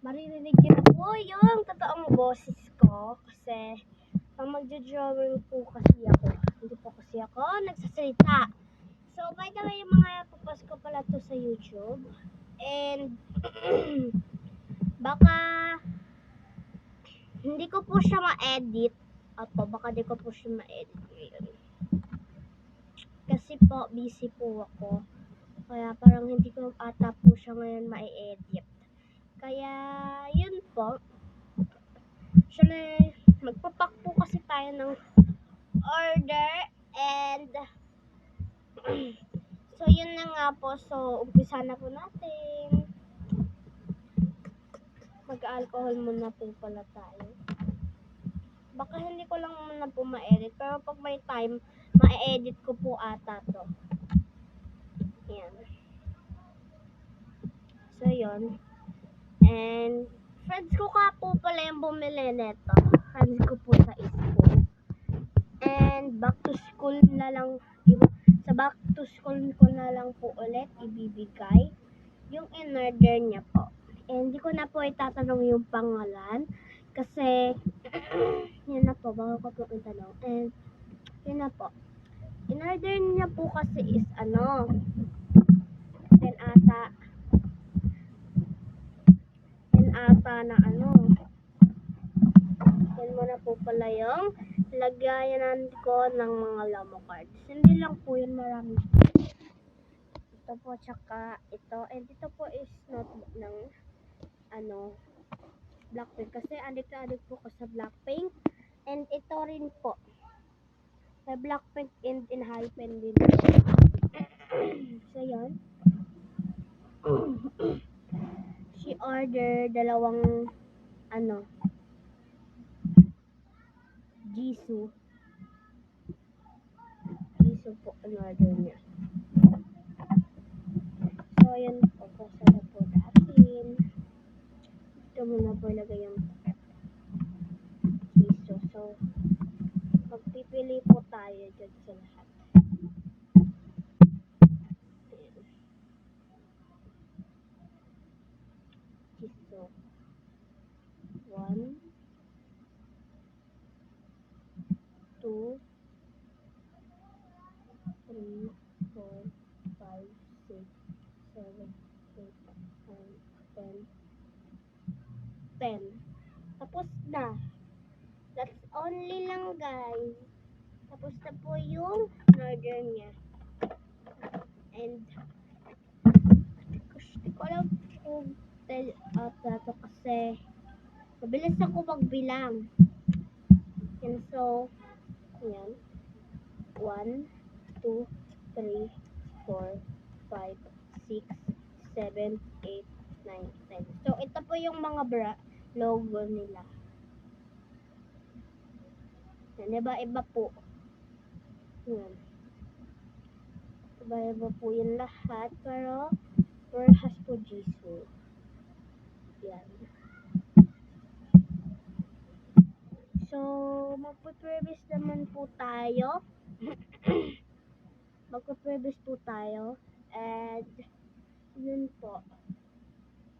maririnig niyo po yung totoong boses ko kasi pag magjo-drawing po kasi ako, hindi po kasi ako nagsasalita. So, by the way, yung mga popost ko pala to sa YouTube and baka hindi ko po siya ma-edit. Opo, baka di ko po siya ma-edit ngayon. Kasi po, busy po ako. Kaya parang hindi ko ata po siya ngayon ma-edit. Kaya, yun po. Actually, magpapak po kasi tayo ng order and so yun na nga po. So, umpisa na po natin. Mag-alcohol muna po pala tayo. Baka hindi ko lang muna po ma-edit. Pero pag may time, ma-edit ko po ata to. Yan. So, yun. And, friends ko ka po pala yung bumili neto. Friends ko po sa school. And, back to school na lang. Sa back to school ko na lang po ulit ibibigay yung in-order niya po. And, hindi ko na po itatanong yung pangalan. Kasi, yun na po. Baka ko po itanong. And, yun na po. In-order niya po kasi is then ata na yan muna po pala yung lagayan ko ng mga Lamo cards. Hindi lang po yun, marami. Ito po, tsaka ito. And ito po is notebook ng Blackpink. Kasi addict po ko sa Blackpink. And ito rin po. May Blackpink and in hyphen din. So, yun. She ordered dalawang Jisoo. Jisoo po ang order niya. So, yun po. Kasama po natin. Ito muna po ilagay yung Jisoo. So, magpipili po tayo dyan sa lahat. Jisoo. 1, 2, 3, 4, 5, 6, 7, 8, 9, 10. 10. Tapos na. That's only lang, guys. Tapos na po yung order niya. And hindi ko alam kung plato kasi mabilis ako magbilang. And so, yan. 1, 2, 3, 4, 5, 6, 7, 8, 9, 10. So, ito po yung mga logo nila. Yan, iba-iba po. Yan. Iba-iba po yung lahat. Pero, has po Jisoo. Yan. So, magpe-previous naman po tayo. Magpe-previous po tayo. And, yun po.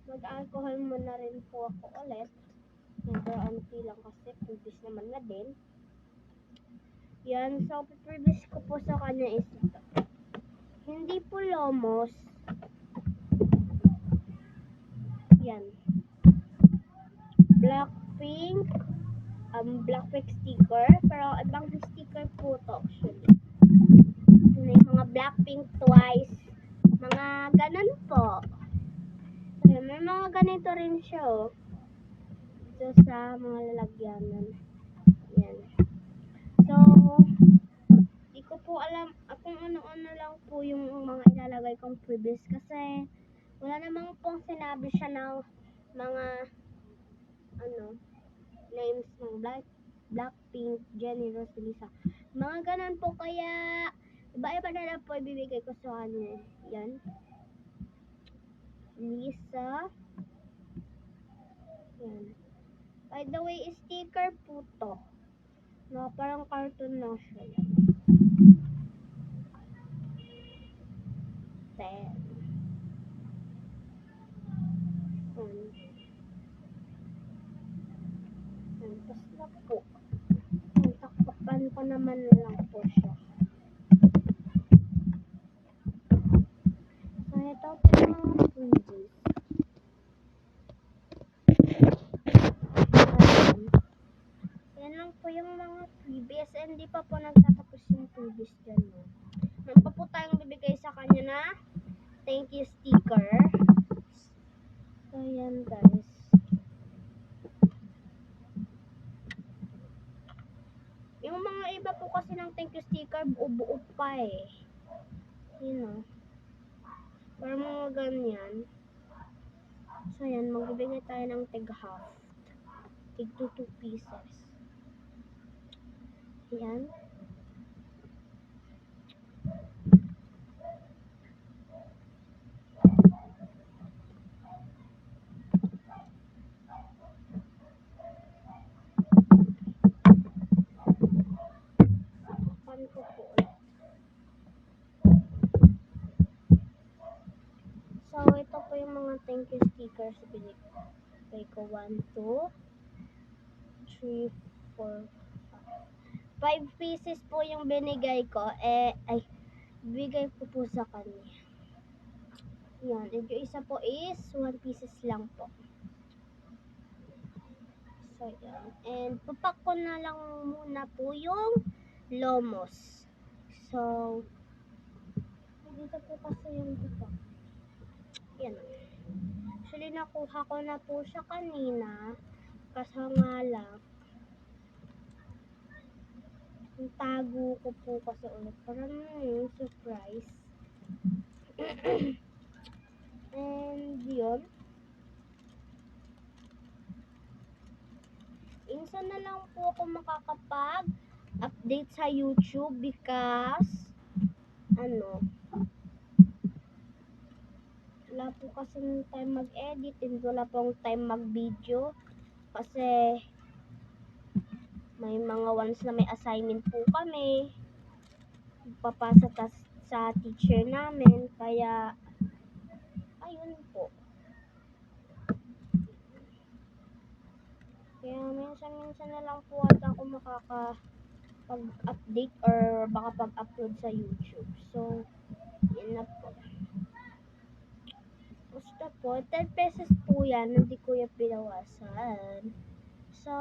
Mag-alcohol muna rin po ako ulit. Pero, anti lang kasi previous naman na din. Yan. So, previous ko po sa kanya is ito. Hindi po Lomos. Yan. Blackpink. Blackpink sticker. Pero, ibang sticker po to actually. May mga Blackpink twice. Mga ganun po. So, may mga ganito rin siya, oh. So, sa mga lalagyanan. Yan. So, di ko po alam kung ano-ano lang po yung mga ilalagay kong previous kasi wala namang pong sinabi siya ng mga names ng Blackpink, Jennie, Rose, Lisa. Mga ganun po, kaya iba-iba na lang po ibibigay ko sa kanya. Yan. Lisa. Yan. By the way, sticker po to. No, parang cartoon na siya. 10. Ito po. Takpan ko naman lang po siya. So, ito po mga freebies. Yan lang po yung mga freebies. Hindi pa po nagtatapos yung freebies dyan. No? Meron pa po tayong bibigay sa kanya na thank you sticker. So, yan guys. Yung mga iba po kasi ng thank you sticker, buo-buo pa eh. You know. Para mga ganyan. So, yan. Magbibigay tayo ng tig half. Tig 2 pieces. Yan. Pan ko po ulit. So, ito po yung mga thank you stickers. Binigay ko 1, 2, 3, 4, 5 pieces po yung binigay ko. Bigay ko po sa kanya. Yan. And yung isa po is 1 pieces lang po. So, yan. And papak ko na lang muna po yung Lomos. So, dito po kasi yung papak. Yan. Actually, nakuha ko na po siya kanina. Kaso nga lang, tago ko po kasi ulit. Parang yung surprise. And yun. Insa na lang po ako makakapag-update sa YouTube because wala po kasi time mag-edit and wala pong time mag-video kasi may mga ones na may assignment po kami papasa sa teacher namin kaya ayun po. Kaya minsan na lang po at ako makakapag-update or baka pag-upload sa YouTube. So, yun na po. Basta po, 10 pesos po yan, hindi ko yung pinawasan. So,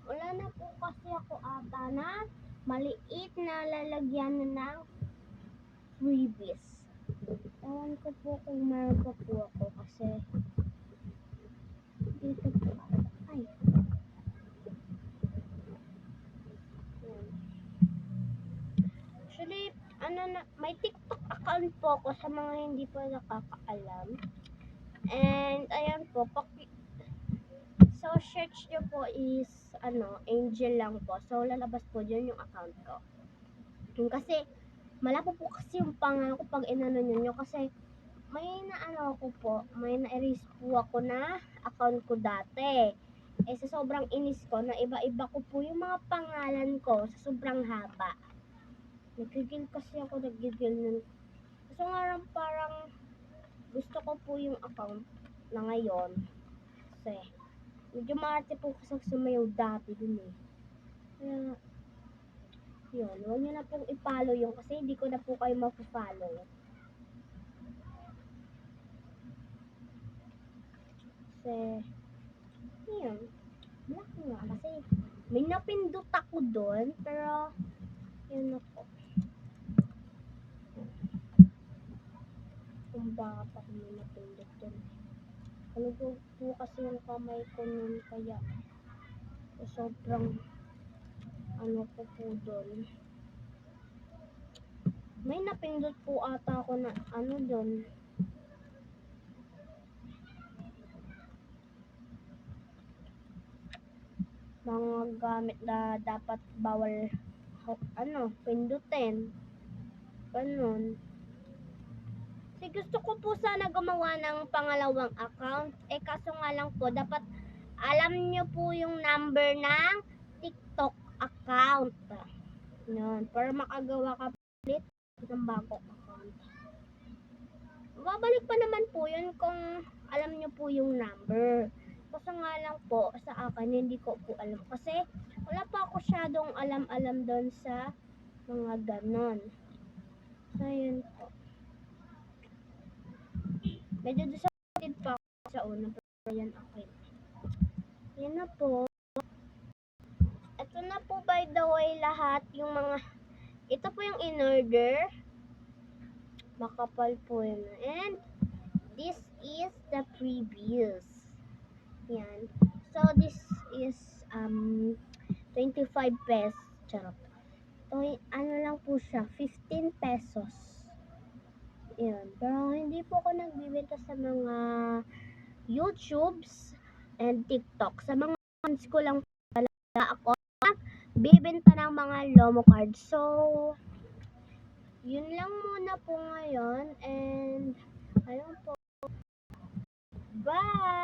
wala na po kasi ako ata na maliit na lalagyan na ng freebies. Ewan ko po kung meron pa po ako kasi dito po. Ay. Yan. Actually, may TikTok account po ako sa mga hindi po nakakaalam. And, ayan po, so, search nyo po is, Angel lang po. So, lalabas po dyan yung account ko. Kasi, malabo po kasi yung pangalan ko pag inano nyo kasi may na-erase po ako na account ko dati. Sa sobrang inis ko, na iba-iba ko po yung mga pangalan ko sa sobrang haba. Nagigil kasi ako, nun. Kasi nga parang gusto ko po yung account na ngayon. Kasi, medyo maarte po kasi sumayaw dati dun eh. Kaya, yun, huwag nyo na pong i-follow yung kasi hindi ko na po kayo mag-follow. Kasi, yun, black nga kasi may napindot ako doon, pero, yun na po. Kung baka may napindot doon. Ano po kasi yung kamay ko nun, kaya, sobrang, po doon. May napindot po ata ako na, doon. Mga gamit na dapat bawal pindutin. Ganun. Kasi gusto ko po sana gumawa ng pangalawang account. Kaso nga lang po, dapat alam nyo po yung number ng TikTok account. Yun, para makagawa ka ulit ng bagong account. Babalik pa naman po yun kung alam nyo po yung number. Kasi nga lang po, sa akin, hindi ko po alam. Kasi, wala pa ako syadong alam-alam doon sa mga ganon. So, yun po. Medyo disappointed pa ako sa una, pero yan okay. Yan na po. Ito na po, by the way, lahat yung mga, ito po yung in-order. Makapal po yun. And, this is the previews. Yan. So, this is 25 pesos. Charot. So, ano lang po siya, 15 pesos. Yan. Pero hindi po ako nagbibenta sa mga YouTubes and TikTok. Sa mga fans ko lang pala ako bibenta ng mga Lomo cards. So, yun lang muna po ngayon. And, ayun po. Bye!